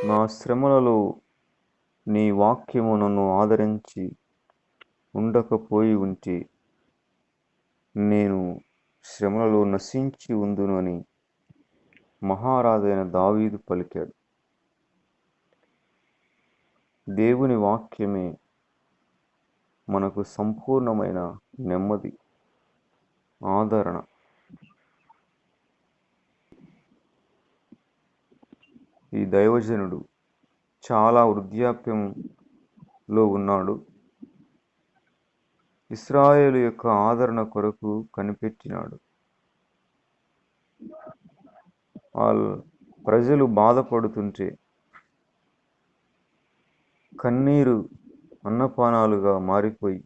నా శ్రమలలో నీ వాక్యము నన్ను ఆదరించి ఉండకపోయి ఉంటే నేను శ్రమలలో నశించి ఉందును అని మహారాజైన దావీదు పలికాడు. దేవుని వాక్యమే మనకు సంపూర్ణమైన నెమ్మది, ఆదరణ. ఈ దైవజనుడు చాలా వృద్ధాప్యంలో ఉన్నాడు. ఇశ్రాయేలు యొక్క ఆదరణ కొరకు కనిపెట్టినాడు. ప్రజలు బాధపడుతుంటే కన్నీరు అన్నపానాలుగా మారిపోయి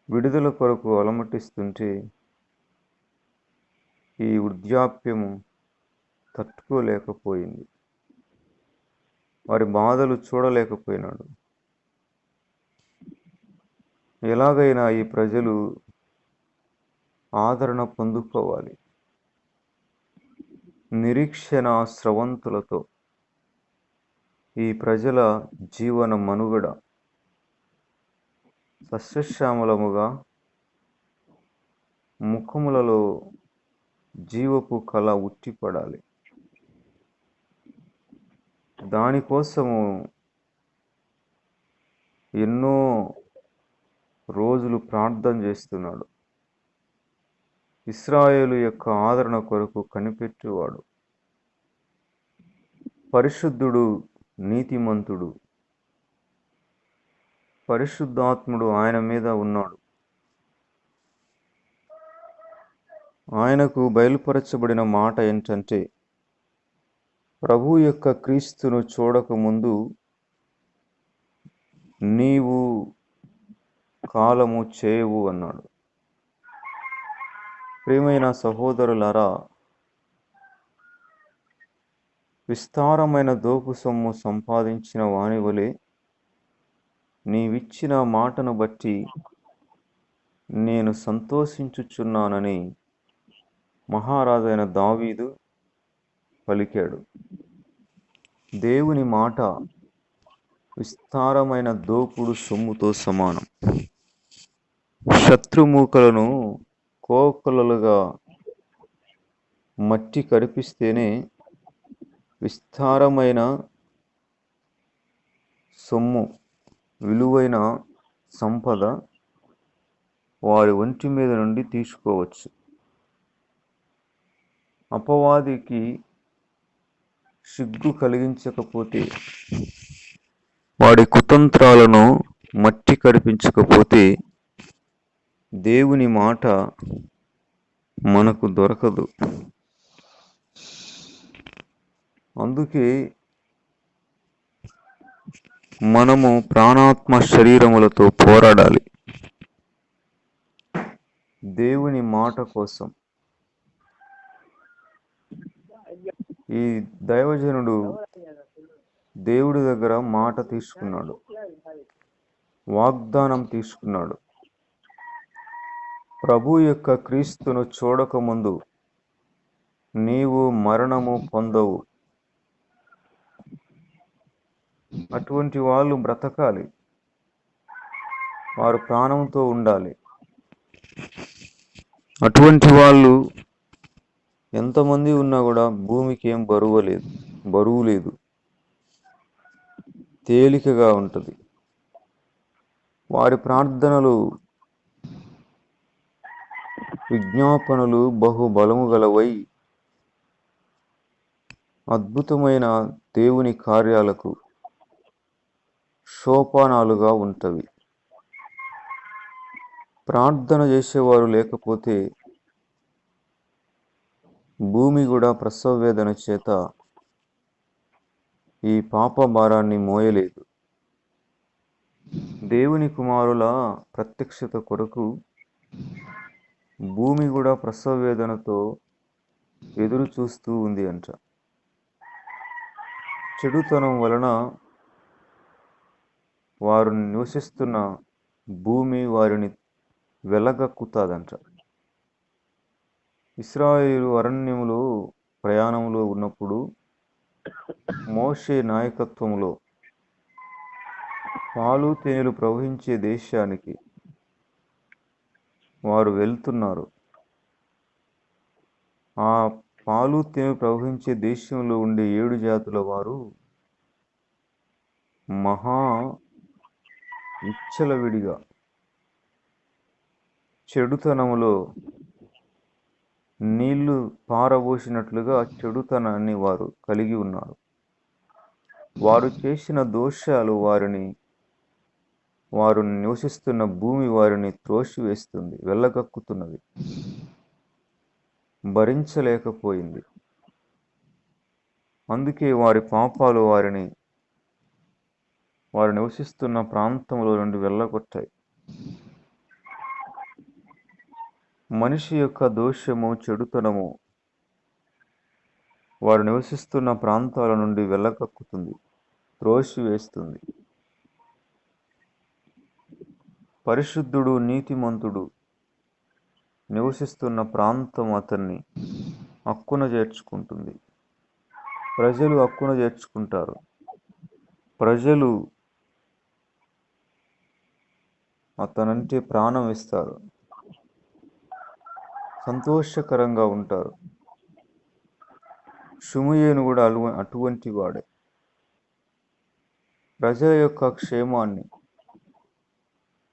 విడుదల కొరకు అలమటిస్తుంటే ఈ వృద్ధాప్యము తట్టుకోలేకపోయింది. వారి బాధలు చూడలేకపోయినాడు. ఎలాగైనా ఈ ప్రజలు ఆదరణ పొందుకోవాలి. నిరీక్షణ స్రవంతులతో ఈ ప్రజల జీవన మనుగడ సస్యశ్యామలముగా, ముఖములలో జీవపు కళ ఉట్టిపడాలి. దానికోసము ఎన్నో రోజులు ప్రార్థన చేస్తున్నాడు. ఇశ్రాయేలు యొక్క ఆదరణ కొరకు కనిపెట్టేవాడు. పరిశుద్ధుడు, నీతిమంతుడు, పరిశుద్ధాత్ముడు ఆయన మీద ఉన్నాడు. ఆయనకు బయలుపరచబడిన మాట ఏంటంటే, ప్రభు యొక్క క్రీస్తును చూడకముందు నీవు కాలము చేయవు అన్నాడు. ప్రియమైన సహోదరులారా, విస్తారమైన దోపు సొమ్ము సంపాదించిన వాని వలె నీవిచ్చిన మాటను బట్టి నేను సంతోషించుచున్నానని మహారాజైన దావీదు పలికాడు. దేవుని మాట విస్తారమైన దోపుడు సొమ్ముతో సమానం. శత్రుమూకలను కోకలుగా మట్టి కరిపిస్తేనే విస్తారమైన సొమ్ము, విలువైన సంపద వారి ఒంటి మీద నుండి తీసుకోవచ్చు. అపవాదికి సిగ్గు కలిగించకపోతే, వాడి కుతంత్రాలను మట్టి కరిపించకపోతే దేవుని మాట మనకు దొరకదు. అందుకే మనము ప్రాణాత్మ శరీరములతో పోరాడాలి. దేవుని మాట కోసం. ఈ దైవజనుడు దేవుడి దగ్గర మాట తీసుకున్నాడు, వాగ్దానం తీసుకున్నాడు. ప్రభు యొక్క క్రీస్తును చూడకముందు నీవు మరణము పొందవు. అటువంటి వాళ్ళు బ్రతకాలి, వారు ప్రాణంతో ఉండాలి. అటువంటి వాళ్ళు ఎంతమంది ఉన్నా కూడా భూమికి ఏం బరువు లేదు, తేలికగా ఉంటుంది. వారి ప్రార్థనలు, విజ్ఞాపనలు బహుబలము గలవై అద్భుతమైన దేవుని కార్యాలకు సోపానాలుగా ఉంటవి. ప్రార్థన చేసేవారు లేకపోతే భూమి కూడా ప్రసవ వేదన చేత ఈ పాప భారాన్ని మోయలేదు. దేవుని కుమారుల ప్రత్యక్షత కొరకు భూమి కూడా ప్రసవ వేదనతో ఎదురు చూస్తూ ఉంది అంట. చెడుతనం వలన వారు నివసిస్తున్న భూమి వారిని వెలగక్కుతాదంట. ఇశ్రాయేలు అరణ్యములో ప్రయాణంలో ఉన్నప్పుడు మోషే నాయకత్వంలో పాలు తేనెలు ప్రవహించే దేశానికి వారు వెళ్తున్నారు. ఆ పాలు తేనెలు ప్రవహించే దేశంలో ఉండే 7 జాతుల వారు మహా విచ్చలవిడిగా చెడుతనములో నీళ్లు పారబోసినట్లుగా చెడుతనాన్ని వారు కలిగి ఉన్నారు. వారు చేసిన దోషాలు వారు నివసిస్తున్న భూమి వారిని త్రోసివేస్తుంది, వెళ్ళగక్కుతున్నది, భరించలేకపోయింది. అందుకే వారి పాపాలు వారు నివసిస్తున్న ప్రాంతంలో నుండి వెళ్ళగొట్టాయి. మనిషి యొక్క దోషము, చెడుతనము వారు నివసిస్తున్న ప్రాంతాల నుండి వెళ్ళగక్కుతుంది, త్రోసివేస్తుంది. పరిశుద్ధుడు, నీతిమంతుడు నివసిస్తున్న ప్రాంతం అతన్ని హక్కున చేర్చుకుంటుంది. ప్రజలు హక్కున చేర్చుకుంటారు. ప్రజలు అతనంటే ప్రాణం ఇస్తారు, సంతోషకరంగా ఉంటారు. షుమయేను కూడా అటువంటి వాడే. ప్రజల యొక్క క్షేమాన్ని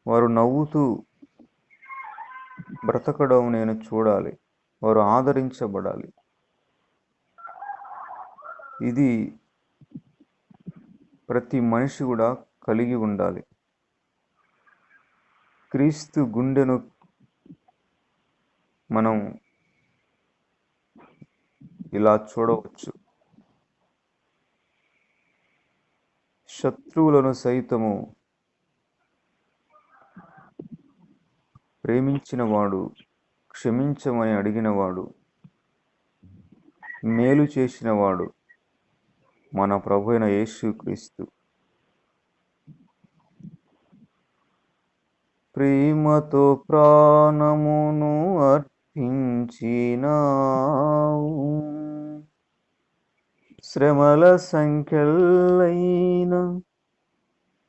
వారు నవ్వుతూ బ్రతకడం నేను చూడాలి, వారు ఆదరించబడాలి. ఇది ప్రతి మనిషి కూడా కలిగి ఉండాలి. క్రీస్తు గుండెను మనం ఇలా చూడవచ్చు. శత్రువులను సైతము ప్రేమించినవాడు, క్షమించమని అడిగినవాడు, మేలు చేసినవాడు మన ప్రభు అయిన యేసుక్రీస్తు. ప్రేమతో ప్రాణమును అర్పించినావు, శ్రమల సంఖ్యలైన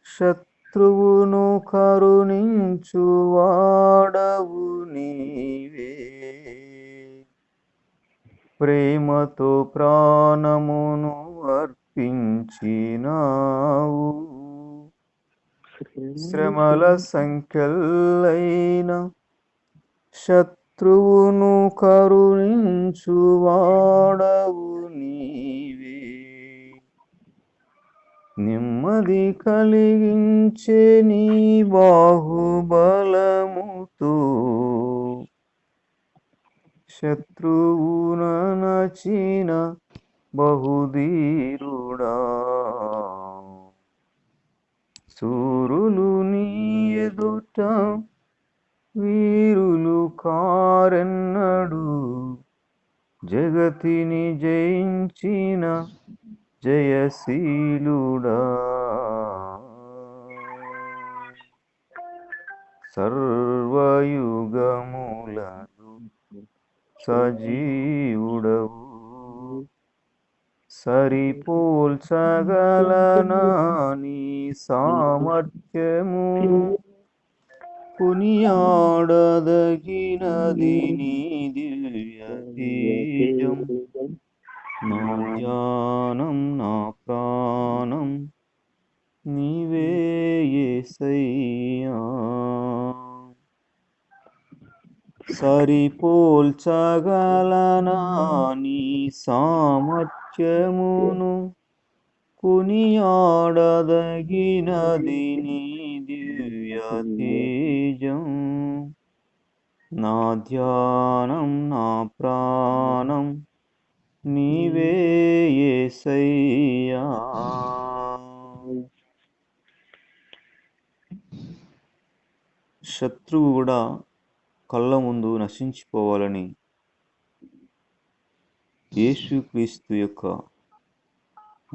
శత్రువును కరుణించువాడవు నీవే. ప్రేమతో ప్రాణమును అర్పించినావు, శ్రమల సంఖ్యలైన శత్రువును కరుణించువాడవు నీవే. నెమ్మది కలిగించే నీ బాహుబలముతో శత్రువున నచిన బహుధీరుడా. సూరులు నీ ఎదుట వీరులు కారెన్నడు, జగతిని జయించిన జయశీలుడా. సర్వయుగములను సజీవుడవు, సరిపోల్చగలనా నీ సామర్థ్యమును, కొనియాడదగినది నీ దివ్య తేజం. నా ధ్యానం, నా ప్రాణం నీవే యేసయ్యా. సరిపోల్చగలనా నీ సామర్థ్యమును, కొనియాడదగినది నీ దివ్య తేజం. నా ధ్యానం, నా ప్రాణం నీవే యేసయ్యా. శత్రువు కూడా కళ్ళ ముందు నశించిపోవాలని యేసుక్రీస్తు యొక్క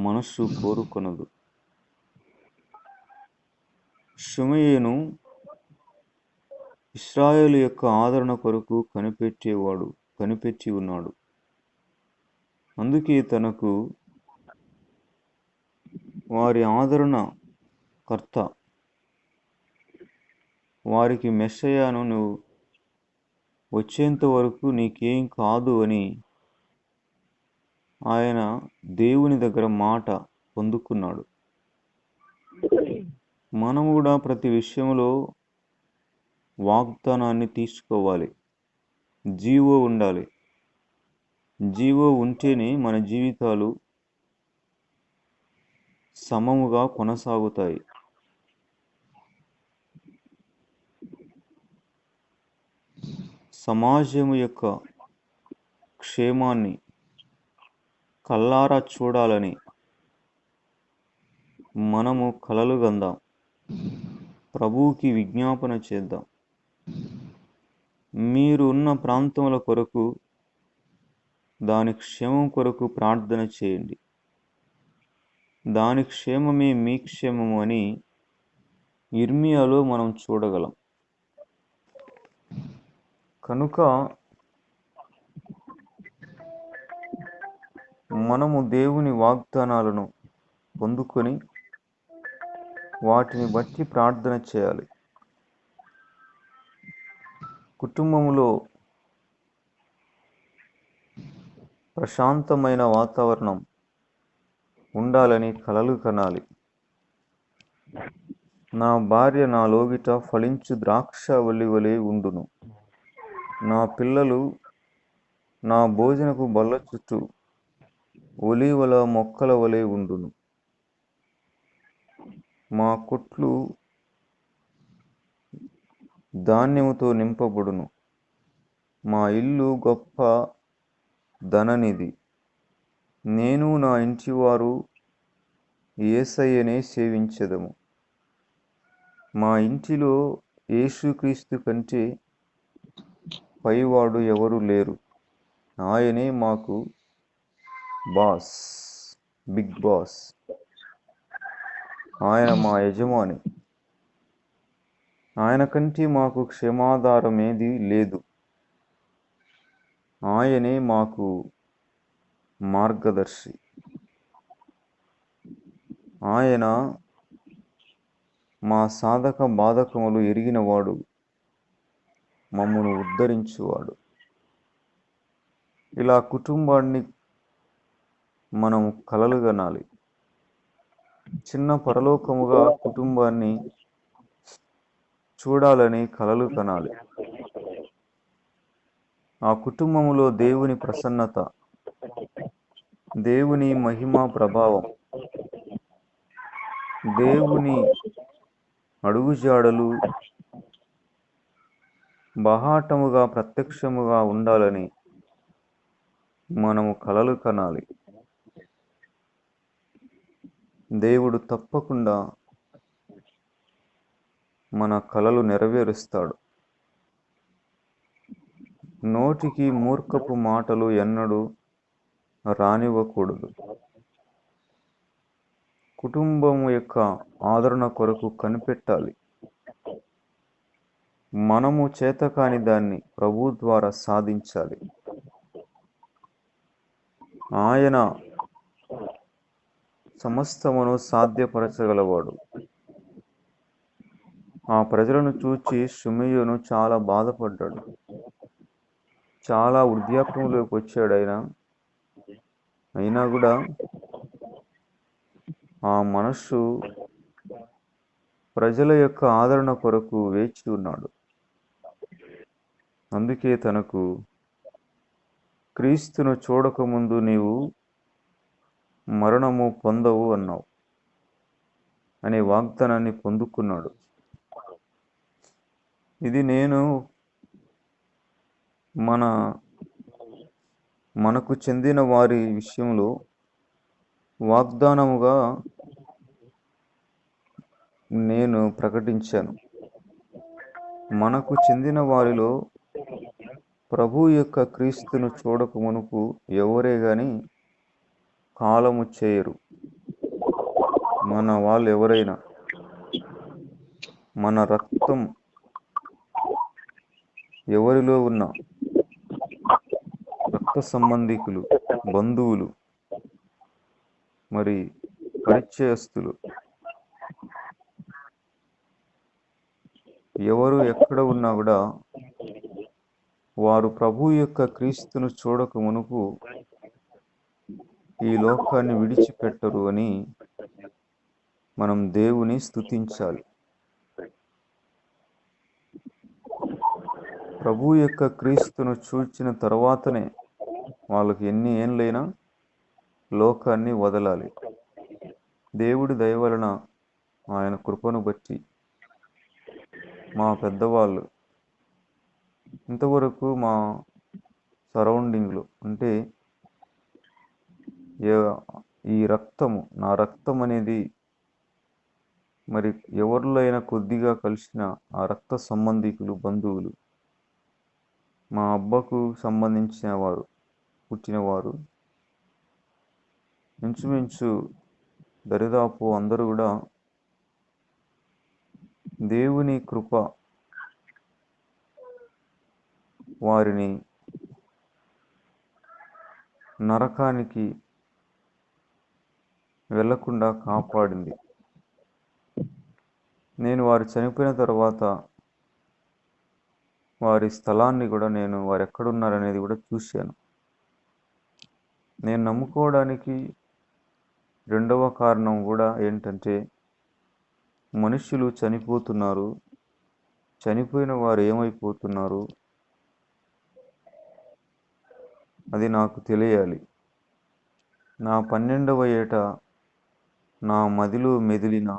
మనస్సు కోరుకొనదు. షిమయేను ఇశ్రాయేలు యొక్క ఆదరణ కొరకు కనిపెట్టి ఉన్నాడు. అందుకే తనకు వారి ఆదరణ కర్త. వారికి మెస్సయ్యను నువ్వు వచ్చేంత వరకు నీకేం కాదు అని ఆయన దేవుని దగ్గర మాట పొందుకున్నాడు. మనం కూడా ప్రతి విషయంలో వాగ్దానాన్ని తీసుకోవాలి. జీవో ఉండాలి. జీవో ఉంటేనే మన జీవితాలు సమముగా కొనసాగుతాయి. సమాజము యొక్క క్షేమాన్ని కల్లారా చూడాలని మనము కలలు గందాం. ప్రభువుకి విజ్ఞాపన చేద్దాం. మీరు ఉన్న ప్రాంతముల కొరకు, దాని క్షేమం కొరకు ప్రార్థన చేయండి. దాని క్షేమమే మీ క్షేమము అని ఇర్మియాలో మనం చూడగలం. కనుక మనము దేవుని వాగ్దానాలను పొందుకొని వాటిని బట్టి ప్రార్థన చేయాలి. కుటుంబములో ప్రశాంతమైన వాతావరణం ఉండాలని కలలు కనాలి. నా భార్య నా లోగిట ఫలించు ద్రాక్షవల్లి వలె ఉండును. నా పిల్లలు నా భోజనపు బల్ల చుట్టూ ఒలీవల మొక్కల వలె ఉండును. మా కొట్లు ధాన్యముతో నింపబడును. మా ఇల్లు గొప్ప ధననిధి. నేను నా ఇంటివారు యేసయ్యనే సేవించెదము. మా ఇంటిలో యేసుక్రీస్తు కంటే పైవాడు ఎవరు లేరు. ఆయనే మాకు బాస్, బిగ్ బాస్. ఆయన మా యజమాని. ఆయన కంటే మాకు క్షేమాధారం ఏది లేదు. ఆయనే మాకు మార్గదర్శి. ఆయన మా సాధక బాధకములు ఎరిగినవాడు, మమ్మను ఉద్ధరించువాడు. ఇలా కుటుంబాన్ని మనం కలలు కనాలి. చిన్న పరలోకముగా కుటుంబాన్ని చూడాలని కలలు కనాలి. ఆ కుటుంబములో దేవుని ప్రసన్నత, దేవుని మహిమా ప్రభావం, దేవుని అడుగుజాడలు బహాటముగా ప్రత్యక్షముగా ఉండాలని మనము కలలు కనాలి. దేవుడు తప్పకుండా మన కలలు నెరవేరుస్తాడు. నోటికి మూర్ఖపు మాటలు ఎన్నడూ రానివ్వకూడదు. కుటుంబం యొక్క ఆదరణ కొరకు కనిపెట్టాలి. మనము చేతకాని దాన్ని ప్రభు ద్వారా సాధించాలి. ఆయన సమస్తమును సాధ్యపరచగలవాడు. ఆ ప్రజలను చూచి షిమియోను చాలా బాధపడ్డాడు. చాలా వృద్ధాప్యంలోకి వచ్చాడు. అయినా కూడా ఆ మనస్సు ప్రజల యొక్క ఆదరణ కొరకు వేచి ఉన్నాడు. అందుకే తనకు క్రీస్తును చూడకముందు నీవు మరణము పొందవు అన్నావు అనే వాగ్దానాన్ని పొందుకున్నాడు. ఇది నేను మనకు చెందిన వారి విషయంలో వాగ్దానముగా నేను ప్రకటించాను. మనకు చెందిన వారిలో ప్రభు యొక్క క్రీస్తును చూడక మునుపు ఎవరే గాని కాలము చేయరు. మన వాళ్ళు ఎవరైనా, మన రక్తం ఎవరిలో ఉన్న రక్త సంబంధికులు, బంధువులు, మరి పరిచయస్తులు ఎవరు ఎక్కడ ఉన్నా కూడా వారు ప్రభు యొక్క క్రీస్తును చూడక మునుపు ఈ లోకాన్ని విడిచిపెట్టరు అని మనం దేవుని స్తుతించాలి. ప్రభు యొక్క క్రీస్తును చూచిన తర్వాతనే వాళ్ళకి ఎన్ని ఏండ్లైనా లోకాన్ని వదలాలి. దేవుడి దయ వలన ఆయన కృపను బట్టి మా పెద్దవాళ్ళు ఇంతవరకు మా సరౌండింగ్లో అంటే ఈ రక్తము నా రక్తం అనేది మరి ఎవరిలో అయినా కొద్దిగా కలిసిన ఆ రక్త సంబంధికులు బంధువులు మా అబ్బకు సంబంధించిన వారు పుట్టినవారు ఇంచుమించు దరిదాపు అందరూ కూడా దేవుని కృప వారిని నరకానికి వెళ్లకుండా కాపాడింది. నేను వారు చనిపోయిన తర్వాత వారి స్థలాన్ని కూడా నేను వారు ఎక్కడున్నారనేది కూడా చూశాను. నేను నమ్ముకోవడానికి రెండవ కారణం కూడా ఏంటంటే మనుషులు చనిపోతున్నారు, చనిపోయిన వారు ఏమైపోతున్నారు అది నాకు తెలియాలి. నా 12వ ఏట నా మదిలో మెదిలిన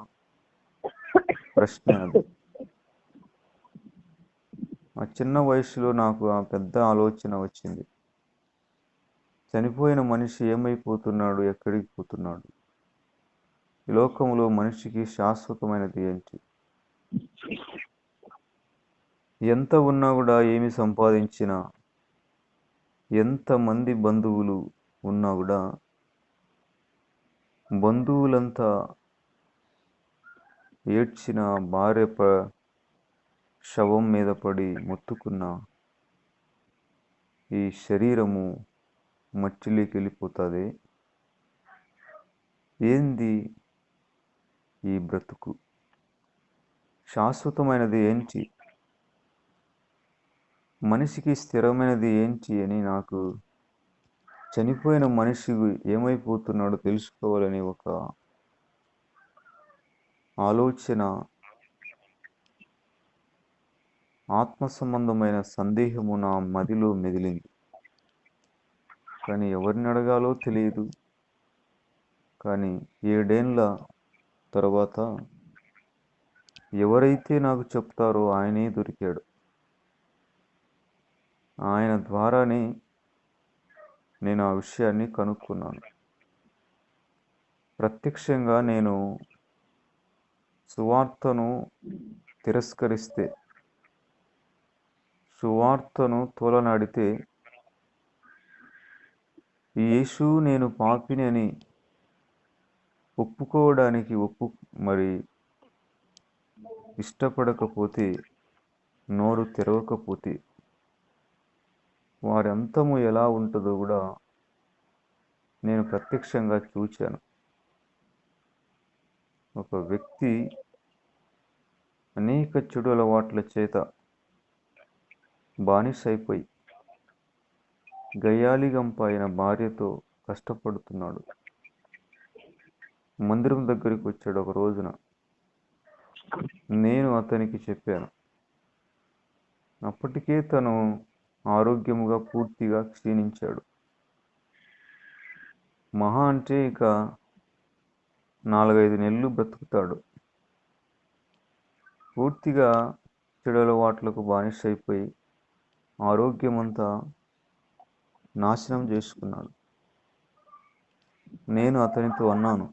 ప్రశ్న అది. ఆ చిన్న వయసులో నాకు ఆ పెద్ద ఆలోచన వచ్చింది. చనిపోయిన మనిషి ఏమైపోతున్నాడు, ఎక్కడికి పోతున్నాడు? ఈ లోకంలో మనిషికి శాశ్వతమైనది ఏంటి? ఎంత ఉన్నా కూడా ఏమి సంపాదించినా, ఎంతమంది బంధువులు ఉన్నా కూడా బంధువులంతా ఏడ్చిన భార్య శవం మీద పడి మొత్తుకున్న ఈ శరీరము మట్టిలోకి వెళ్ళిపోతుంది. ఏంది ఈ బ్రతుకు? శాశ్వతమైనది ఏంటి? మనిషికి స్థిరమైనది ఏంటి అని నాకు చనిపోయిన మనిషి ఏమైపోతున్నాడో తెలుసుకోవాలని ఒక ఆలోచన, ఆత్మ సంబంధమైన సందేహము నా మదిలో మెదిలింది. కానీ ఎవరిని అడగాలో తెలియదు. కానీ 7 ఏళ్ల తర్వాత ఎవరైతే నాకు చెప్తారో ఆయనే దొరికాడు. ఆయన ద్వారానే నేను ఆ విషయాన్ని కనుక్కున్నాను. ప్రత్యక్షంగా నేను సువార్తను తిరస్కరిస్తే, సువార్తను తోలనాడితే, యేసు నేను పాపిని అని ఒప్పుకోవడానికి మరి ఇష్టపడకపోతే, నోరు తెరవకపోతే వారి అంతము ఎలా ఉంటుందో కూడా నేను ప్రత్యక్షంగా చూశాను. ఒక వ్యక్తి అనేక చెడు అలవాట్ల చేత బానిసైపోయి గయ్యాళిగంపైన భార్యతో కష్టపడుతున్నాడు. మందిరం దగ్గరికి వచ్చాడు ఒక రోజున. నేను అతనికి చెప్పాను. అప్పటికే తను ఆరోగ్యముగా పూర్తిగా క్షీణించాడు. మహా అంటే ఇక 4-5 నెలలు బ్రతుకుతాడు. పూర్తిగా చెడు అలవాట్లకు బానిసైపోయి ఆరోగ్యమంతా నాశనం చేసుకున్నాడు. నేను అతనితో అన్నాను,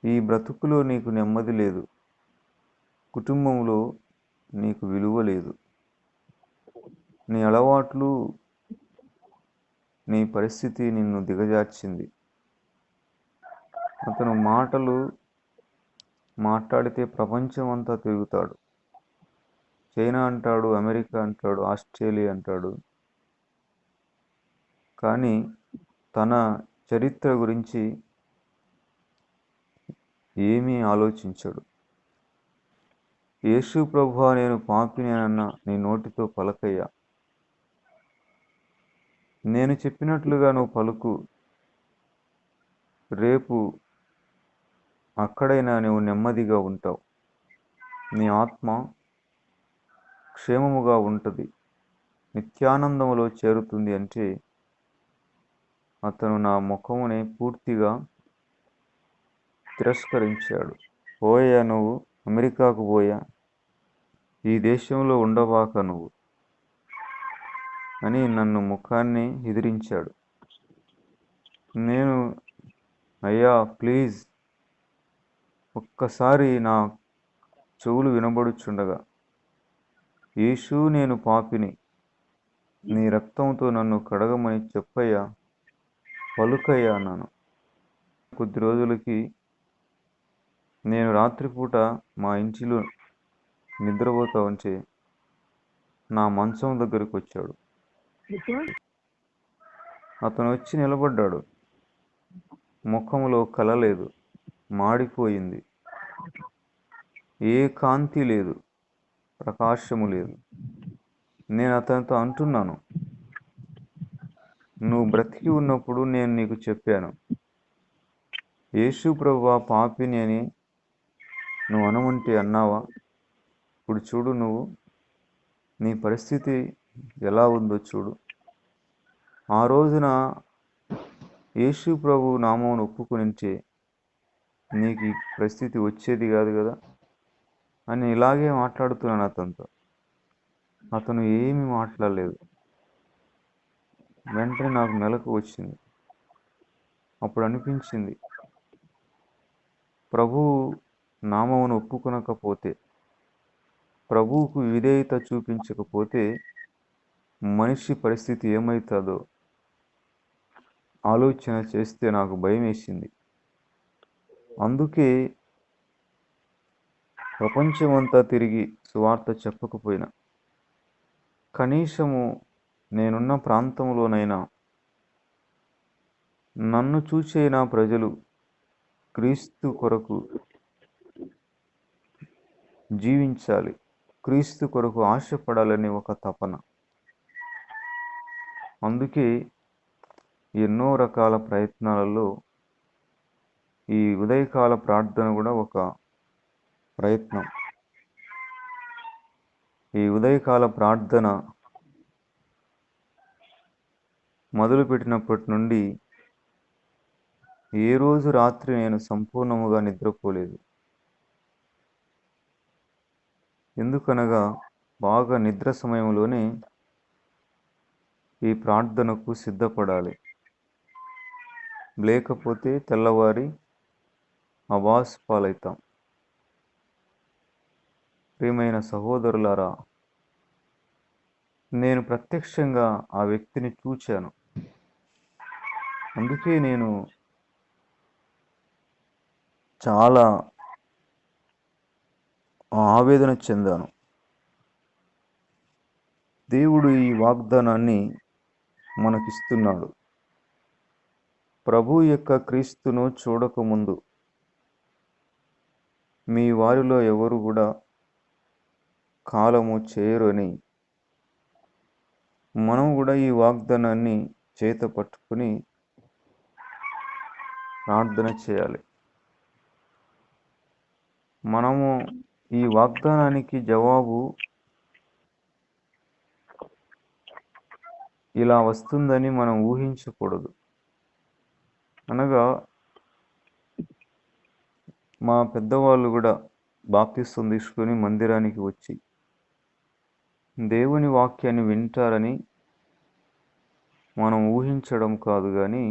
ఈ బ్రతుకులో నీకు నెమ్మది లేదు, కుటుంబంలో నీకు విలువ లేదు, నీ అలవాట్లు, నీ పరిస్థితి నిన్ను దిగజార్చింది. అతను మాట్లాడితే ప్రపంచం అంతా తిరుగుతాడు. చైనా అంటాడు, అమెరికా అంటాడు, ఆస్ట్రేలియా అంటాడు. కానీ తన చరిత్ర గురించి ఏమీ ఆలోచించడు. యేసు ప్రభువా, నేను పాపినేనన్న నీ నోటితో పలకయ్యా. నేను చెప్పినట్లుగా నువ్వు పలుకు. రేపు అక్కడైనా నువ్వు నెమ్మదిగా ఉంటావు. నీ ఆత్మ క్షేమముగా ఉంటుంది, నిత్యానందములో చేరుతుంది అంటే అతను నా ముఖమునే పూర్తిగా తిరస్కరించాడు. పోయా, నువ్వు అమెరికాకు పోయా, ఈ దేశంలో ఉండబాక నువ్వు అని నన్ను ముఖాన్ని ఎదిరించాడు. నేను, అయ్యా ప్లీజ్, ఒక్కసారి నా చెవులు వినబడుచుండగా, యేసు నేను పాపిని, నీ రక్తంతో నన్ను కడగమని చెప్పయ్యా, పలుకయ్యా అన్నాను. కొద్ది రోజులకి నేను రాత్రిపూట మా ఇంటిలో నిద్రపోతా ఉంటే నా మంచం దగ్గరికి వచ్చాడు. అతను వచ్చి నిలబడ్డాడు. ముఖంలో కళ లేదు, మాడిపోయింది, ఏ కాంతి లేదు, ప్రకాశము లేదు. నేను అతనితో అంటున్నాను, నువ్వు బ్రతికి ఉన్నప్పుడు నేను నీకు చెప్పాను, యేసు ప్రభువా పాపిని అని నువ్వు అనమంటే అన్నావా? ఇప్పుడు చూడు, నువ్వు నీ పరిస్థితి ఎలా ఉందో చూడు. ఆ రోజున యేసు ప్రభు నామమును ఒప్పుకునింటే నీకు ఈ పరిస్థితి వచ్చేది కాదు కదా అని ఇలాగే మాట్లాడుతున్నాను అతనితో. అతను ఏమీ మాట్లాడలేదు. వెంటనే నాకు మెలకు వచ్చింది. అప్పుడు అనిపించింది, ప్రభువు నామమును ఒప్పుకొనకపోతే, ప్రభువుకు విధేయత చూపించకపోతే మనిషి పరిస్థితి ఏమవుతుందో ఆలోచన చేస్తే నాకు భయం వేసింది. అందుకే ప్రపంచమంతా తిరిగి సువార్త చెప్పకపోయినా, కనీసము నేనున్న ప్రాంతంలోనైనా నన్ను చూచైనా ప్రజలు క్రీస్తు కొరకు జీవించాలి, క్రీస్తు కొరకు ఆశపడాలని ఒక తపన. అందుకే ఎన్నో రకాల ప్రయత్నాలలో ఈ ఉదయకాల ప్రార్థన కూడా ఒక ప్రయత్నం. ఈ ఉదయకాల ప్రార్థన మొదలుపెట్టినప్పటి నుండి ఏ రోజు రాత్రి నేను సంపూర్ణముగా నిద్రపోలేదు. ఎందుకనగా బాగా నిద్ర సమయంలోనే ఈ ప్రార్థనకు సిద్ధపడాలి. లేకపోతే తెల్లవారి అవాస్ పాలవుతాం. ప్రియమైన సహోదరులారా, నేను ప్రత్యక్షంగా ఆ వ్యక్తిని చూచాను. అందుకే నేను చాలా ఆవేదన చెందాను. దేవుడు ఈ వాగ్దానాన్ని మనకిస్తున్నాడు. ప్రభు యొక్క క్రీస్తును చూడకముందు మీ వారిలో ఎవరు కూడా కాలము చేయరు అని మనం కూడా ఈ వాగ్దానాన్ని చేత పట్టుకుని ప్రార్థన చేయాలి. మనము ఈ వాగ్దానానికి జవాబు ఇలా వస్తుందని మనం ఊహించకూడదు. అనగా మా పెద్దవాళ్ళు కూడా బాప్తిసం తీసుకొని మందిరానికి వచ్చి దేవుని వాక్యాన్ని వింటారని మనం ఊహించడం కాదు, కానీ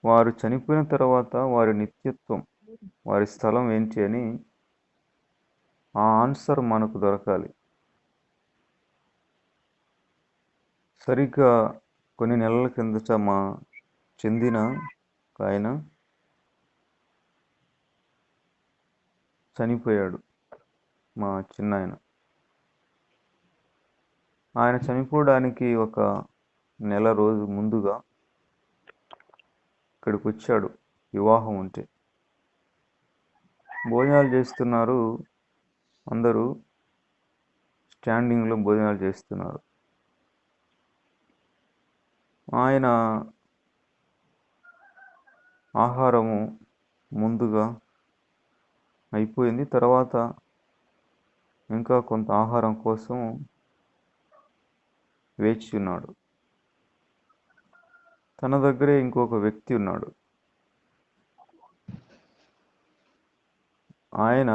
వారు చనిపోయిన తర్వాత వారి నిత్యత్వం, వారి స్థలం ఏంటి అని ఆ ఆన్సర్ మనకు దొరకాలి. సరిగ్గా కొన్ని నెలల కిందట మా చెందిన ఆయన చనిపోయాడు. మా చిన్నాయన. ఆయన చనిపోవడానికి ఒక నెల రోజు ముందుగా ఇక్కడికి వచ్చాడు వివాహం ఉంటే. భోజనాలు చేస్తున్నారు, అందరూ స్టాండింగ్లో భోజనాలు చేస్తున్నారు. ఆయన ఆహారము ముందుగా అయిపోయింది. తర్వాత ఇంకా కొంత ఆహారం కోసం వేచి ఉన్నాడు. తన దగ్గరే ఇంకొక వ్యక్తి ఉన్నాడు. ఆయన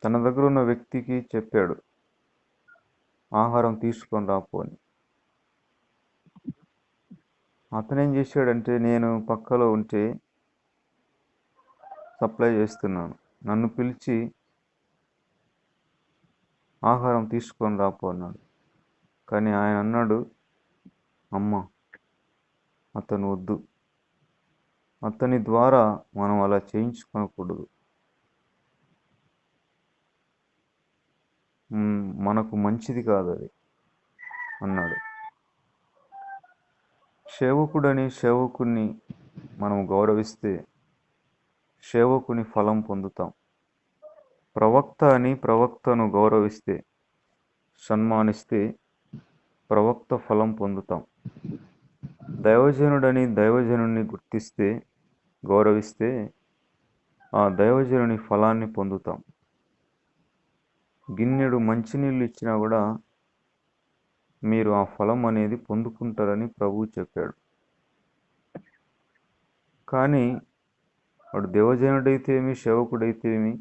తన దగ్గర ఉన్న వ్యక్తికి చెప్పాడు, ఆహారం తీసుకొని రాపో అని. అతనేం చేశాడంటే, నేను పక్కలో ఉంటే సప్లై చేస్తున్నాను, నన్ను పిలిచి ఆహారం తీసుకొని రాపో అన్నాడు. కానీ ఆయన అన్నాడు, అమ్మ అతను వద్దు, అతని ద్వారా మనం అలా చేయించుకోకూడదు, మనకు మంచిది కాదు అది అన్నాడు. సేవకుడని సేవకుని మనం గౌరవిస్తే సేవకుని ఫలం పొందుతాం. ప్రవక్త అని ప్రవక్తను గౌరవిస్తే, సన్మానిస్తే ప్రవక్త ఫలం పొందుతాం. దైవజనుడని దైవజనుడిని గుర్తిస్తే, గౌరవిస్తే ఆ దైవజనుని ఫలాన్ని పొందుతాం. గిన్నెడు మంచినీళ్ళు ఇచ్చినా కూడా మీరు ఆ ఫలం అనేది పొందుకుంటారని ప్రభువు చెప్పాడు. కానీ వాడు దేవజనుడైతే ఏమి, సేవకుడైతే ఏమి,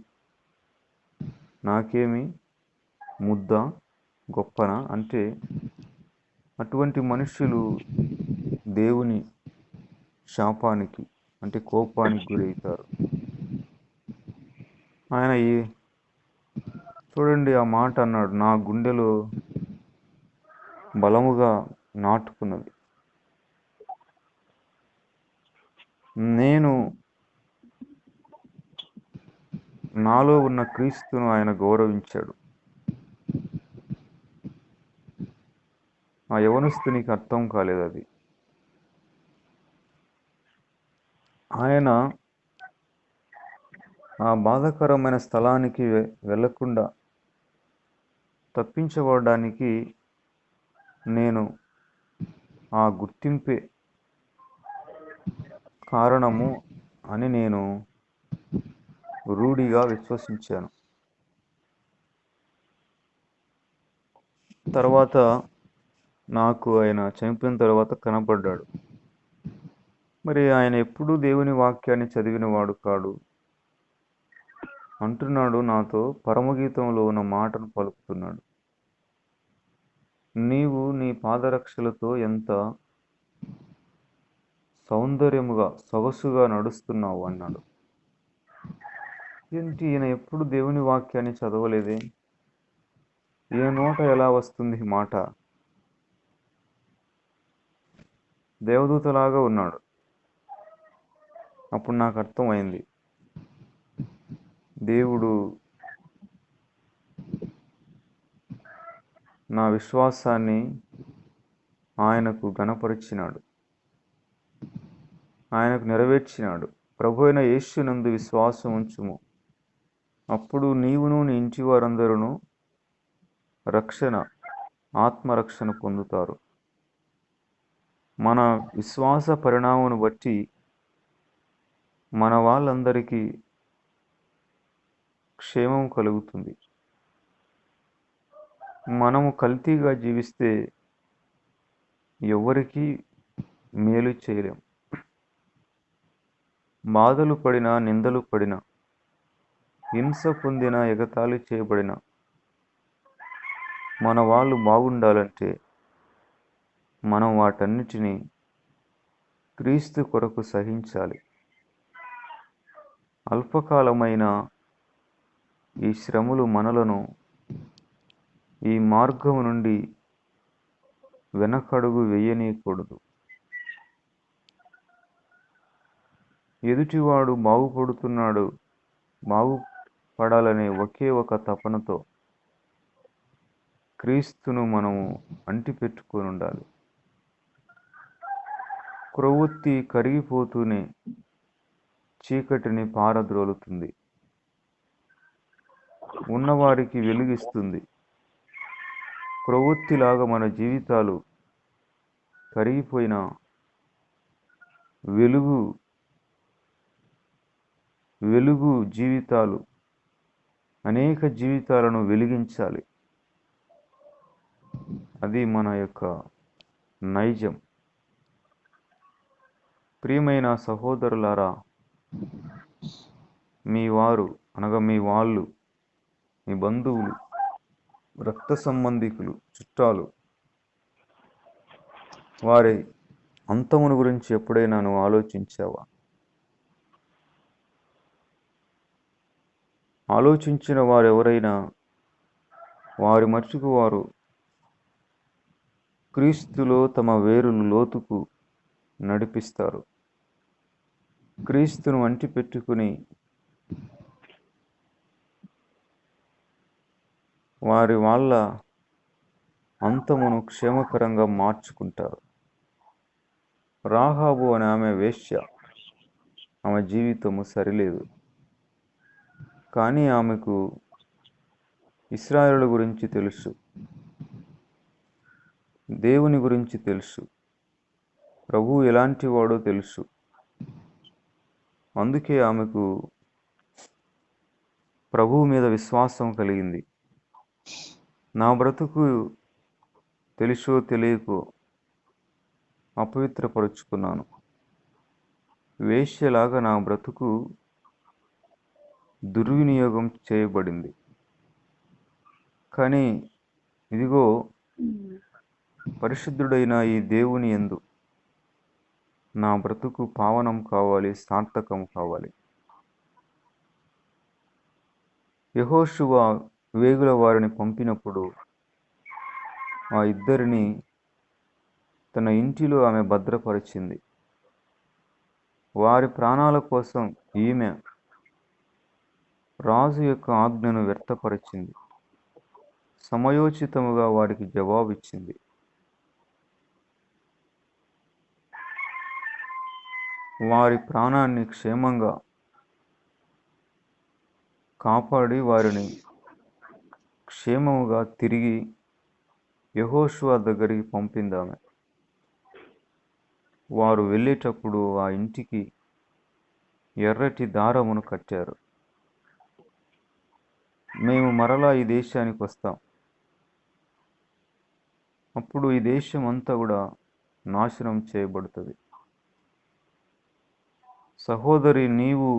నాకేమి ముద్ద గొప్పన అంటే అటువంటి మనుషులు దేవుని శాపానికి అంటే కోపానికి గురవుతారు. ఆయన చూడండి ఆ మాట అన్నాడు, నా గుండెలో బలముగా నాటుకున్నది. నేను నాలో ఉన్న క్రీస్తును ఆయన గౌరవించాడు. ఆ యవనస్తునికి అర్థం కాలేదు అది. ఆయన ఆ బాధాకరమైన స్థలానికి వెళ్ళకుండా తప్పించబడడానికి నేను ఆ గుర్తింపే కారణము అని నేను రూఢిగా విశ్వసించాను. తర్వాత నాకు ఆయన చనిపోయిన తర్వాత కనపడ్డాడు. మరి ఆయన ఎప్పుడూ దేవుని వాక్యాన్ని చదివినవాడు కాడు. అంటున్నాడు నాతో, పరమగీతంలో ఉన్న మాటను పలుకుతున్నాడు, నీవు నీ పాదరక్షలతో ఎంత సౌందర్యముగా సొగసుగా నడుస్తున్నావు అన్నాడు. ఏంటి, ఈయన ఎప్పుడు దేవుని వాక్యాన్ని చదవలేదే, ఈయన నోట ఎలా వస్తుంది మాట? దేవదూతలాగా ఉన్నాడు. అప్పుడు నాకు అర్థమైంది, దేవుడు నా విశ్వాసాన్ని ఆయనకు ఘనపరిచినాడు, ఆయనకు నెరవేర్చినాడు. ప్రభు అయిన యేసునందు విశ్వాసం ఉంచుము, అప్పుడు నీవును నీ ఇంటి వారందరూ రక్షణ, ఆత్మరక్షణ పొందుతారు. మన విశ్వాస పరిణామమును బట్టి మన వాళ్ళందరికీ క్షేమం కలుగుతుంది. మనము కల్తీగా జీవిస్తే ఎవరికీ మేలు చేయలేం. బాధలు పడినా, నిందలు పడినా, హింస పొందిన, ఎగతాళి చేయబడిన మన వాళ్ళు బాగుండాలంటే మనం వాటన్నిటినీ క్రీస్తు కొరకు సహించాలి. అల్పకాలమైన ఈ శ్రమలు మనలను ఈ మార్గం నుండి వెనకడుగు వేయనీయకూడదు. ఎదుటివాడు బాగుపడుతున్నాడు, బాగుపడాలనే ఒకే ఒక తపనతో క్రీస్తును మనము అంటిపెట్టుకొని ఉండాలి. క్రొవ్వొత్తి కరిగిపోతూనే చీకటిని పారద్రోలుతుంది, ఉన్నవారికి వెలుగిస్తుంది. క్రొవ్వొత్తిలాగా మన జీవితాలు కరిగిపోయిన వెలుగు జీవితాలు, అనేక జీవితాలను వెలిగించాలి. అది మన యొక్క నైజం. ప్రియమైన సహోదరులారా, మీ వారు అనగా మీ వాళ్ళు, మీ బంధువులు, రక్త సంబంధికులు, చుట్టాలు, వారి అంతమును గురించి ఎప్పుడైనా నువ్వు ఆలోచించావా? ఆలోచించిన వారెవరైనా వారి మట్టుకు వారు క్రీస్తులో తమ వేరును లోతుకు నడిపిస్తారు. క్రీస్తును అంటిపెట్టుకుని వాళ్ళ అంతమును క్షేమకరంగా మార్చుకుంటారు. రాహాబు అనే ఆమె వేశ్య, ఆమె జీవితము సరిలేదు. కానీ ఆమెకు ఇశ్రాయేలు గురించి తెలుసు, దేవుని గురించి తెలుసు, ప్రభువు ఎలాంటి వాడో తెలుసు. అందుకే ఆమెకు ప్రభువు మీద విశ్వాసం కలిగింది. నా బ్రతుకు తెలుసో తెలియకో అపవిత్రపరుచుకున్నాను, వేశ్యలాగా నా బ్రతుకు దుర్వినియోగం చేయబడింది. కానీ ఇదిగో, పరిశుద్ధుడైన ఈ దేవుని యందు నా బ్రతుకు పావనం కావాలి, సార్థకం కావాలి. యెహోషువ వేగుల వారిని పంపినప్పుడు ఆ ఇద్దరిని తన ఇంటిలో ఆమె భద్రపరిచింది. వారి ప్రాణాల కోసం ఈమె రాజు యొక్క ఆజ్ఞను వ్యర్థపరిచింది. సమయోచితముగా వారికి జవాబిచ్చింది. వారి ప్రాణాన్ని క్షేమంగా కాపాడి వారిని క్షేమముగా తిరిగి యెహోషువ దగ్గరికి పంపిందామె. వారు వెళ్ళేటప్పుడు ఆ ఇంటికి ఎర్రటి దారమును కట్టారు. మేము మరలా ఈ దేశానికి వస్తాం, అప్పుడు ఈ దేశం అంతా కూడా నాశనం చేయబడుతుంది. సహోదరి, నీవు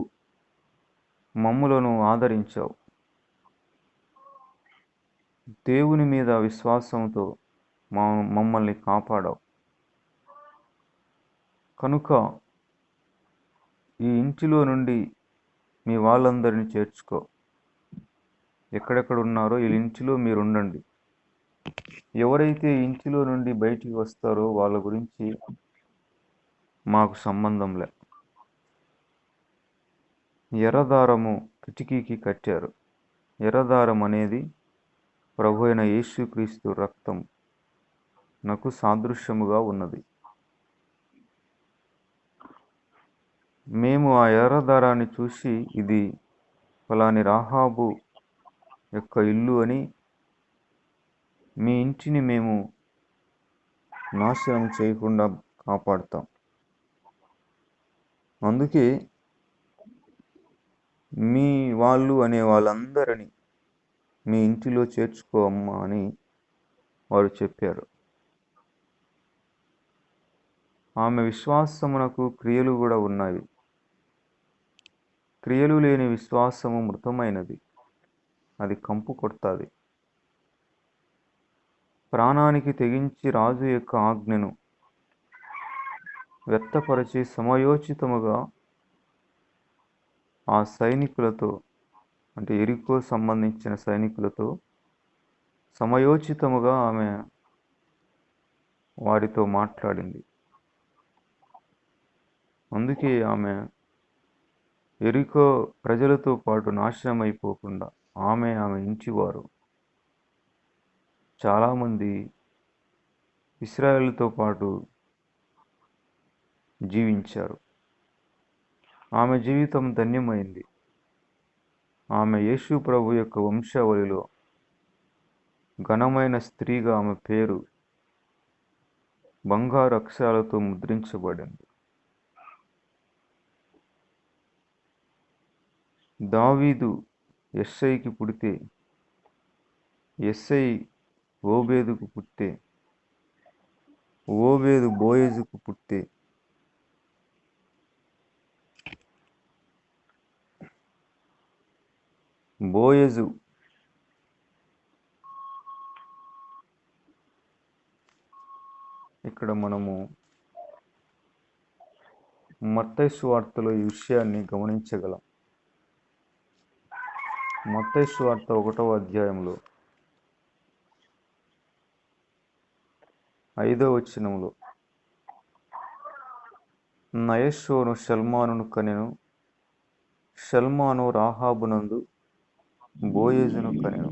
మమ్ములను ఆదరించావు, దేవుని మీద విశ్వాసంతో మమ్మల్ని కాపాడావు. కనుక ఈ ఇంటిలో నుండి మీ వాళ్ళందరినీ చేర్చుకో, ఎక్కడెక్కడ ఉన్నారో ఈ ఇంటిలో మీరు ఉండండి. ఎవరైతే ఇంటిలో నుండి బయటికి వస్తారో వాళ్ళ గురించి మాకు సంబంధం లే. ఎర్రదారము కిటికీకి కట్టారు. ఎర్రదారం అనేది ప్రభు అయిన యేసుక్రీస్తు రక్తం నాకు సాదృశ్యముగా ఉన్నది. మేము ఆ ఎర్రదారాన్ని చూసి ఇది ఫలాని రాహాబు యొక్క ఇల్లు అని మీ ఇంటిని మేము నాశనం చేయకుండా కాపాడుతాం. అందుకే మీ వాళ్ళు అనే వాళ్ళందరినీ మీ ఇంటిలో చేర్చుకో అమ్మా అని వారు చెప్పారు. ఆమె విశ్వాసమునకు క్రియలు కూడా ఉన్నాయి. క్రియలు లేని విశ్వాసము మృతమైనది, అది కంపు కొడుతుంది. ప్రాణానికి తెగించి రాజు యొక్క ఆజ్ఞను వ్యర్థపరిచి సమయోచితముగా ఆ సైనికులతో, అంటే ఎరికో సంబంధించిన సైనికులతో సమయోచితముగా ఆమె వారితో మాట్లాడింది. అందుకే ఆమె ఎరికో ప్రజలతో పాటు నాశనం అయిపోకుండా ఆమె ఇంటివారు చాలామంది ఇశ్రాయేలుతో పాటు జీవించారు. ఆమె జీవితం ధన్యమైంది. ఆమె యేసు ప్రభు యొక్క వంశావళిలో ఘనమైన స్త్రీగా ఆమె పేరు బంగారు అక్షరాలతో ముద్రించబడింది. దావీదు యెస్సైకి పుడితే, యెస్సై ఓబేదుకు పుట్టే, ఓబేదు బోయజుకు పుట్టే, బోయజు ఇక్కడ మనము మత్తయి సువార్తలో ఈ విషయాన్ని గమనించగలం. మత్తయి సువార్త 1వ అధ్యాయంలో 5వ వచనంలో నయస్సోను షల్మానును కనెను, షల్మాను రాహాబునందు బోయజును కనెను.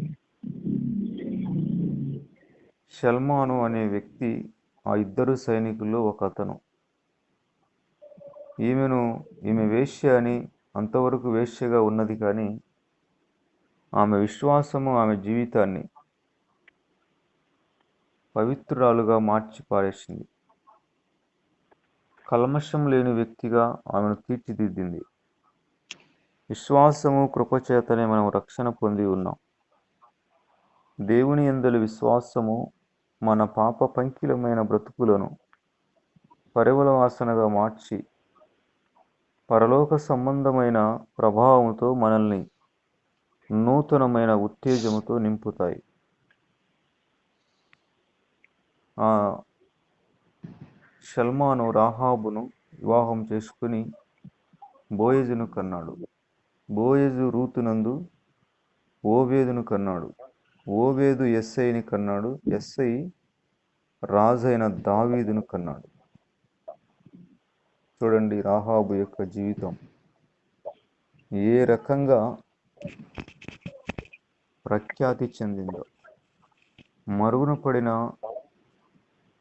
షల్మాను అనే వ్యక్తి ఆ ఇద్దరు సైనికుల్లో ఒక అతను. ఈమె వేశ్య అని, అంతవరకు వేశ్యగా ఉన్నది, కానీ ఆమె విశ్వాసము ఆమె జీవితాన్ని పవిత్రురాలుగా మార్చి పారేసింది. కల్మషం లేని వ్యక్తిగా ఆమెను తీర్చిదిద్దింది. విశ్వాసము కృపచేతనే మనం రక్షణ పొంది ఉన్నాం. దేవుని యందలి విశ్వాసము మన పాప పంకిలమైన బ్రతుకులను పరిమళ వాసనగా మార్చి పరలోక సంబంధమైన ప్రభావంతో మనల్ని నూతనమైన ఉత్తేజముతో నింపుతాయి. ఆ షల్మాను రాహాబును వివాహం చేసుకుని బోయజును కన్నాడు. బోయజు రూతునందు ఓబేదును కన్నాడు. ఓబేదు యెస్సైని కన్నాడు. యెస్సై రాజైన దావీదును కన్నాడు. చూడండి రాహాబు యొక్క జీవితం ఏ రకంగా ప్రఖ్యాతి చెందిందో. మరుగున పడిన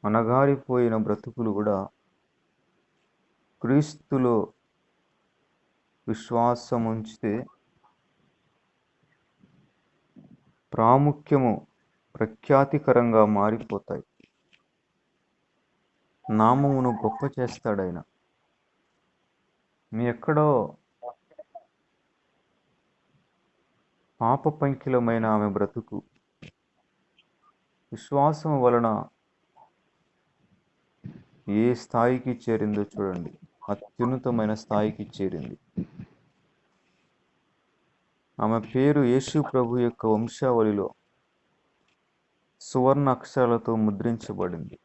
అనగారిపోయిన బ్రతుకులు కూడా క్రీస్తులో విశ్వాసం ఉంచితే ప్రాముఖ్యము ప్రఖ్యాతికరంగా మారిపోతాయి. నామమును గొప్ప చేస్తాడాయన. మీ ఎక్కడో పాప పంకిలమైన ఆమె బ్రతుకు విశ్వాసం వలన ఏ స్థాయికి చేరిందో చూడండి. అత్యున్నతమైన స్థాయికి చేరింది. ఆమె పేరు యేసు ప్రభు యొక్క వంశావళిలో సువర్ణ అక్షరాలతో ముద్రించబడింది.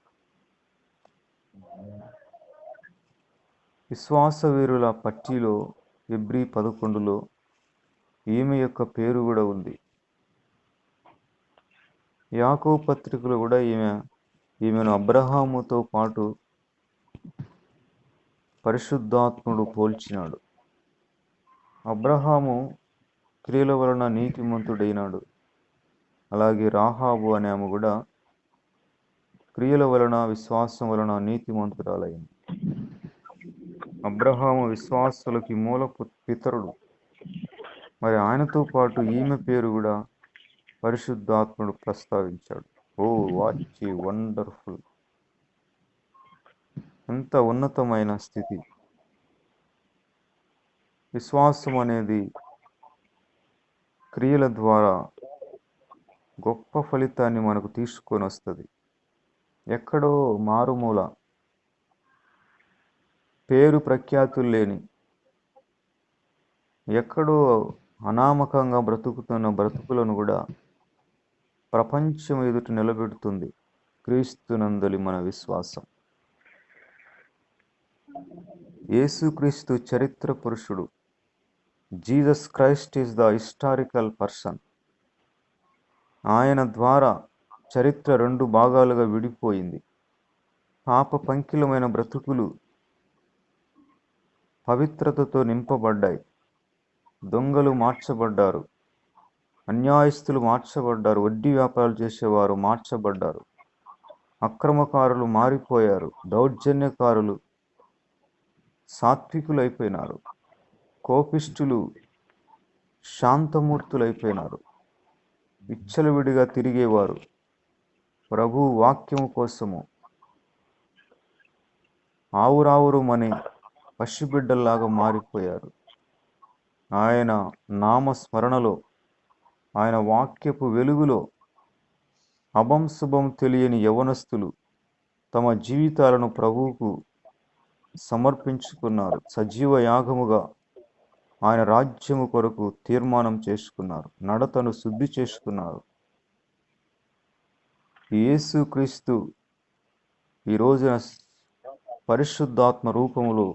విశ్వాస వీరుల పట్టిలో హెబ్రీ 11లో ఈమె యొక్క పేరు కూడా ఉంది. యాకోబు పత్రికలో కూడా ఈమెను అబ్రహాముతో పాటు పరిశుద్ధాత్ముడు పోల్చినాడు. అబ్రహాము క్రియల వలన నీతిమంతుడైనాడు. అలాగే రాహాబు అనే ఆమె కూడా క్రియల వలన, విశ్వాసం వలన నీతిమంతురాలైంది. అబ్రహాము విశ్వాసులకి మూల పితరుడు. మరి ఆయనతో పాటు ఈమె పేరు కూడా పరిశుద్ధాత్ముడు ప్రస్తావించాడు. ఓ వాట్ ఏ వండర్ఫుల్! ఎంత ఉన్నతమైన స్థితి! విశ్వాసం అనేది క్రియల ద్వారా గొప్ప ఫలితాన్ని మనకు తీసుకొని వస్తుంది. ఎక్కడో మారుమూల పేరు ప్రఖ్యాతులు లేని, ఎక్కడో అనామకంగా బ్రతుకుతున్న బ్రతుకులను కూడా ప్రపంచం ఎదుట నిలబెడుతుంది క్రీస్తునందలి మన విశ్వాసం. యేసుక్రీస్తు చరిత్ర పురుషుడు. Jesus Christ is the historical person. ఆయన ద్వారా చరిత్ర 2 భాగాలుగా విడిపోయింది. పాప పంకిలమైన బ్రతుకులు పవిత్రతతో నింపబడ్డాయి. దొంగలు మార్చబడ్డారు, అన్యాయస్తులు మార్చబడ్డారు, వడ్డీ వ్యాపారాలు చేసేవారు మార్చబడ్డారు, అక్రమకారులు మారిపోయారు, దౌర్జన్యకారులు సాత్వికులైపోయినారు. కోపిష్ఠులు శాంతమూర్తులైపోయినారు. విచ్చలవిడిగా తిరిగేవారు ప్రభు వాక్యము కోసము ఆవురావురుమని పసిబిడ్డల్లాగా మారిపోయారు. ఆయన నామస్మరణలో, ఆయన వాక్యపు వెలుగులో అభం శుభం తెలియని యవనస్తులు తమ జీవితాలను ప్రభువుకు సమర్పించుకున్నారు. సజీవ యాగముగా ఆయన రాజ్యము కొరకు తీర్మానం చేసుకున్నారు. నడతను శుద్ధి చేసుకున్నారు. యేసుక్రీస్తు ఈ రోజున పరిశుద్ధాత్మ రూపములో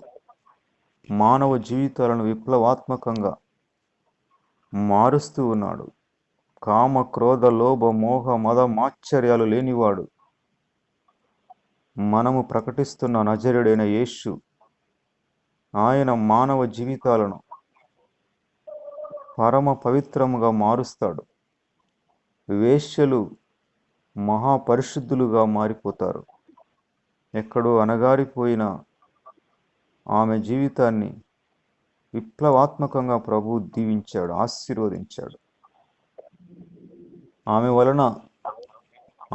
మానవ జీవితాలను విప్లవాత్మకంగా మారుస్తూ ఉన్నాడు. కామ క్రోధ లోభ మోహ మద మాత్సర్యాలు లేనివాడు. మనము ప్రకటిస్తున్న నజరేయుడైన యేసు, ఆయన మానవ జీవితాలను పరమ పవిత్రముగా మారుస్తాడు. వేశ్యలు మహాపరిశుద్ధులుగా మారిపోతారు. ఎక్కడో అణగారిపోయిన ఆమె జీవితాన్ని విప్లవాత్మకంగా ప్రభు దీవించాడు, ఆశీర్వదించాడు. ఆమె వలన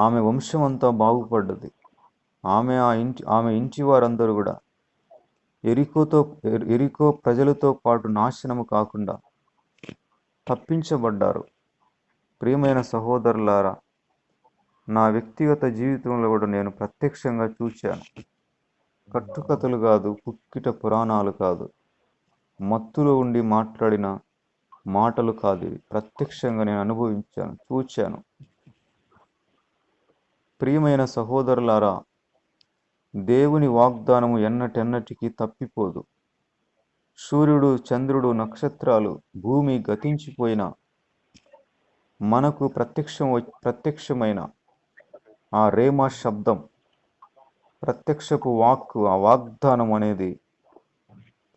ఆమె వంశమంతా బాగుపడ్డది. ఆమె ఇంటి వారందరూ కూడా ఎరికో ప్రజలతో పాటు నాశనము కాకుండా తప్పించబడ్డారు. ప్రియమైన సహోదరులారా, నా వ్యక్తిగత జీవితంలో కూడా నేను ప్రత్యక్షంగా చూశాను. కట్టుకథలు కాదు, పుక్కిట పురాణాలు కాదు, మత్తులో ఉండి మాట్లాడిన మాటలు కాదు, ఇవి ప్రత్యక్షంగా నేను అనుభవించాను, చూచాను. ప్రియమైన సహోదరులారా, దేవుని వాగ్దానము ఎన్నటెన్నటికీ తప్పిపోదు. సూర్యుడు, చంద్రుడు, నక్షత్రాలు, భూమి గతించిపోయినా మనకు ప్రత్యక్షమైన ఆ రేమా శబ్దం, ప్రత్యక్షపు వాక్కు, ఆ వాగ్దానం అనేది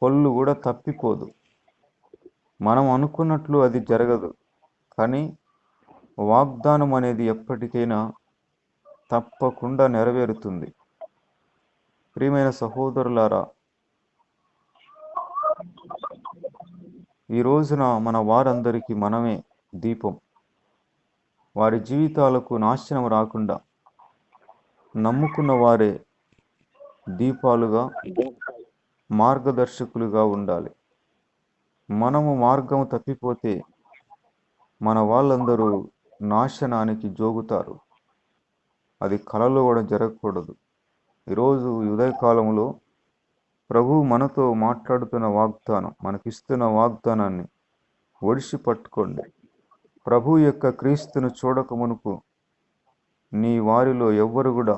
పొల్లు కూడా తప్పిపోదు. మనం అనుకున్నట్లు అది జరగదు, కానీ వాగ్దానం అనేది ఎప్పటికైనా తప్పకుండా నెరవేరుతుంది. ప్రియమైన సహోదరులారా, ఈ రోజున మన వారందరికీ మనమే దీపం. వారి జీవితాలకు నాశనం రాకుండా నమ్ముకున్న వారే దీపాలుగా, మార్గదర్శకులుగా ఉండాలి. మనము మార్గము తప్పిపోతే మన వాళ్ళందరూ నాశనానికి జోగుతారు. అది కలలో కూడా జరగకూడదు. ఈరోజు ఉదయకాలంలో ప్రభు మనతో మాట్లాడుతున్న వాగ్దానం, మనకిస్తున్న వాగ్దానాన్ని ఒడిసి పట్టుకోండి. ప్రభు యొక్క క్రీస్తును చూడక మునుపు నీ వారిలో ఎవ్వరు కూడా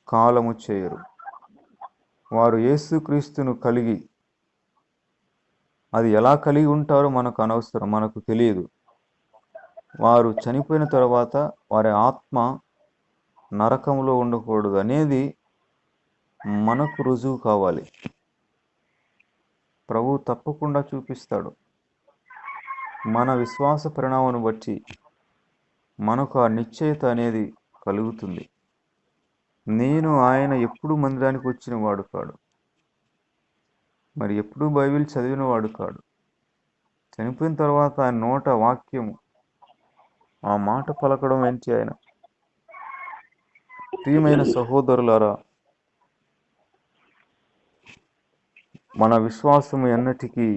కాలము చేయరు. వారు యేసుక్రీస్తును కలిగి, అది ఎలా కలిగి ఉంటారో మనకు అనవసరం, మనకు తెలియదు. వారు చనిపోయిన తర్వాత వారి ఆత్మ నరకంలో ఉండకూడదు అనేది మనకు రుజువు కావాలి. ప్రభు తప్పకుండా చూపిస్తాడు. మన విశ్వాస పరిణామాన్ని బట్టి మనకు ఆ నిశ్చయత అనేది కలుగుతుంది. నేను ఆయన ఎప్పుడు మందిరానికి వచ్చిన వాడు కాడు, మరి ఎప్పుడు బైబిల్ చదివిన వాడు కాడు. చనిపోయిన తర్వాత ఆయన నోట వాక్యము, ఆ మాట పలకడం ఏంటి ఆయన? ప్రియమైన సహోదరులారా, మన విశ్వాసము ఎన్నటికీ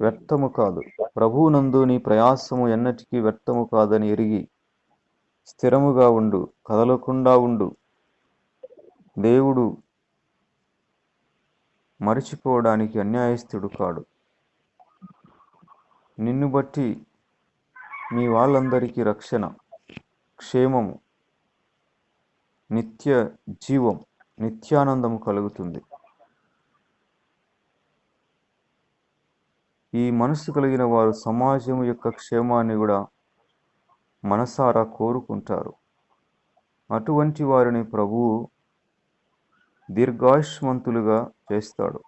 వ్యర్థము కాదు. ప్రభువునందు నీ ప్రయాసము ఎన్నటికీ వ్యర్థము కాదని ఎరిగి స్థిరముగా ఉండు, కదలకుండా ఉండు. దేవుడు మరిచిపోవడానికి అన్యాయస్తుడు కాడు. నిన్ను బట్టి మీ వాళ్ళందరికీ రక్షణ, క్షేమము, నిత్య జీవం, నిత్యానందము కలుగుతుంది. ఈ మనసు కలిగిన వారు సమాజం యొక్క క్షేమాన్ని కూడా మనసారా కోరుకుంటారు. అటువంటి వారిని ప్రభువు దీర్ఘాయుష్మంతులుగా చేస్తాడు.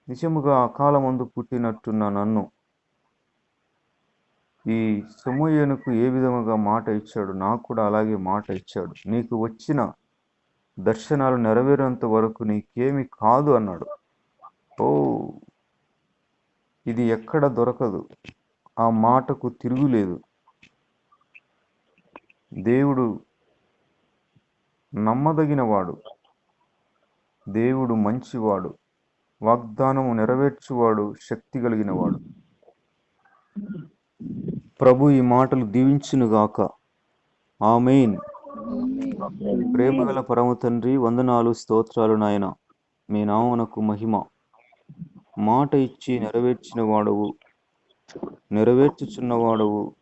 నిజముగా అకాలమందు పుట్టినట్టున్న నన్ను ఈ సమూయేలుకు ఏ విధముగా మాట ఇచ్చాడు, నాకు కూడా అలాగే మాట ఇచ్చాడు. నీకు వచ్చిన దర్శనాలు నెరవేరేంత వరకు నీకేమి కాదు అన్నాడు. ఓ, ఇది ఎక్కడ దొరకదు. ఆ మాటకు తిరుగులేదు. దేవుడు నమ్మదగినవాడు, దేవుడు మంచివాడు, వాగ్దానము నెరవేర్చువాడు, శక్తి కలిగినవాడు. ప్రభు ఈ మాటలు దీవించునుగాక. ఆమేన్. ప్రేమగల పరమ తండ్రి, వందనాలు, స్తోత్రాలు నాయన. మీ నామమునకు మహిమ. మాట ఇచ్చి నెరవేర్చిన వాడవు, నెరవేర్చుచున్నవాడవు,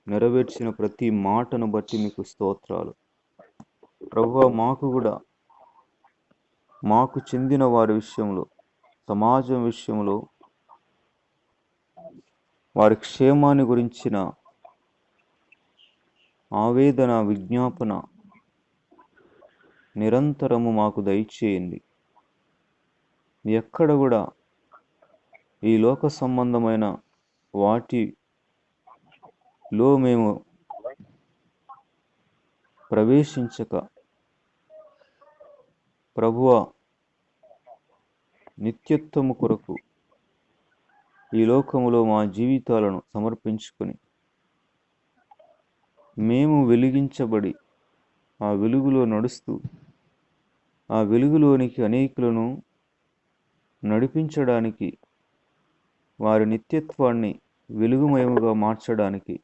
నెరవేర్చిన ప్రతి మాటను బట్టి మీకు స్తోత్రాలు. ప్రభువా, మాకు చెందిన వారి విషయంలో, సమాజం విషయంలో, వారి క్షేమాన్ని గురించిన ఆవేదన, విజ్ఞాపన నిరంతరము మాకు దయచేయండి. ఎక్కడ కూడా ఈ లోక సంబంధమైన వాటిలో మేము ప్రవేశించక, ప్రభువ, నిత్యత్వము కొరకు ఈ లోకములో మా జీవితాలను సమర్పించుకొని మేము వెలిగించబడి ఆ వెలుగులో నడుస్తూ ఆ వెలుగులోనికి అనేకులను నడిపించడానికి, వారి నిత్యత్వాన్ని వెలుగుమయముగా మార్చడానికి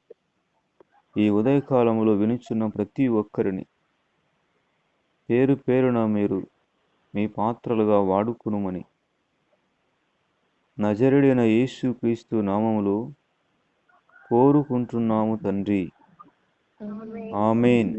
ఈ ఉదయకాలంలో వినుచున్న ప్రతి ఒక్కరిని పేరు పేరున మీరు మీ పాత్రలుగా వాడుకునుమని నజరేయుడైన యేసు క్రీస్తు నామములో కోరుకుంటున్నాము తండ్రి. ఆమేన్.